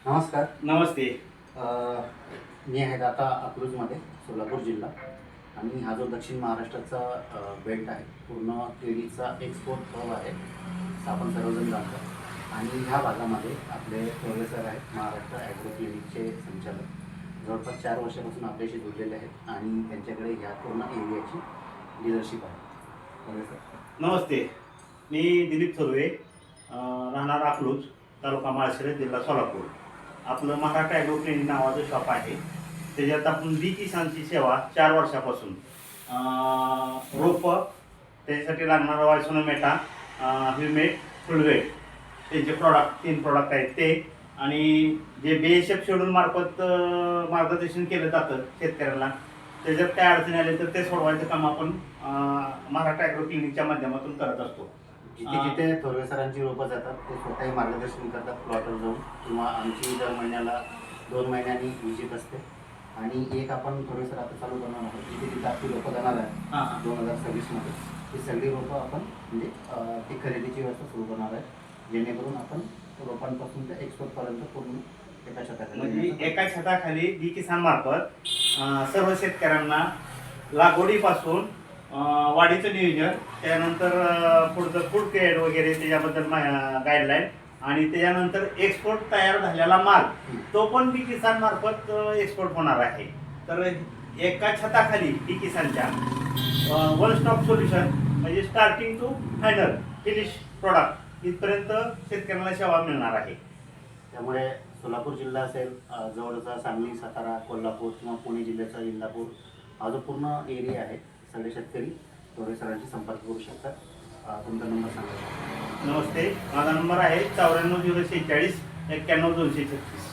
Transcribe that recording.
नमस्कार. नमस्ते. अ, मी आहे आता अकलूजमध्ये, सोलापूर जिल्हा. आणि हा जो दक्षिण महाराष्ट्राचा बेल्ट आहे, पूर्ण केळीचा एक्सपोर्ट हब आहे, असं आपण सर्वजण जाणतो. आणि ह्या भागामध्ये आपले थोरवे सर आहेत, महाराष्ट्र ॲग्रो क्लिनिकचे संचालक. जवळपास 4 वर्षापासून आपल्याशी जोडलेले आहेत आणि त्यांच्याकडे ह्या पूर्ण एरियाची लिडरशिप आहे. थोरवे सर. नमस्ते. मी दिलीप थोरवे, राहणार अकलूज, तालुका माळशिरस, जिल्हा सोलापूर. आपलं महाराष्ट्र ॲग्रो क्लिनिक नावाचं शॉप आहे. त्याच्यात आपण बी किसानची सेवा 4 वर्षापासून रोपं, त्याच्यासाठी लागणारा वायसोनोमेटा, ह्युमेट, फुलवेट, त्यांचे प्रॉडक्ट 3 प्रॉडक्ट आहेत ते. आणि जे BSF शेड्यूल मार्फत मार्गदर्शन केलं जातं शेतकऱ्यांना, त्याच्यात काय अडचणी आले तर ते सोडवायचं काम आपण महाराष्ट्र ॲग्रो क्लिनिकच्या माध्यमातून करत असतो. जिथे जिथे थोरवे सरांची रोपं जातात ते स्वतःही मार्गदर्शन करतात प्लॉटवर जाऊन, किंवा आमची दर महिन्याला 2 महिन्यांनी व्हिजिट असते. आणि एक आपण थोरवे सर आता चालू करणार आहोत, जिथे जिथे आपली रोपं जाणार आहे 2026मध्ये, ही सगळी रोपं आपण म्हणजे ती खरेदीची व्यवस्था सुरू करणार आहे, जेणेकरून आपण रोपांपासून ते एक्सपोर्टपर्यंत पूर्ण एका छताखाली म्हणजे एका छताखाली बी किसान मार्फत सर्व शेतकऱ्यांना लागवडीपासून वाढीचं नियोजन, त्यानंतर पुढचं फूड केअर वगैरे त्याच्याबद्दल गाईडलाईन, आणि त्याच्यानंतर एक्सपोर्ट तयार झालेला माल तो पण बी किसान मार्फत एक्सपोर्ट होणार आहे. तर एका छताखाली बी किसानच्या वन स्टॉप सोल्युशन, म्हणजे starting to final finish product इथपर्यंत शेतकऱ्यांना सेवा मिळणार आहे. त्यामुळे सोलापूर जिल्हा असेल, जवळचा सांगली, सातारा, कोल्हापूर किंवा पुणे जिल्ह्याचा इंदापूर, हा जो पूर्ण एरिया आहे, सगळे शेतकरी थोरवे सरांशी संपर्क करू शकतात. तुमचा नंबर सांगा. नमस्ते, माझा नंबर आहे 94 046 91 236.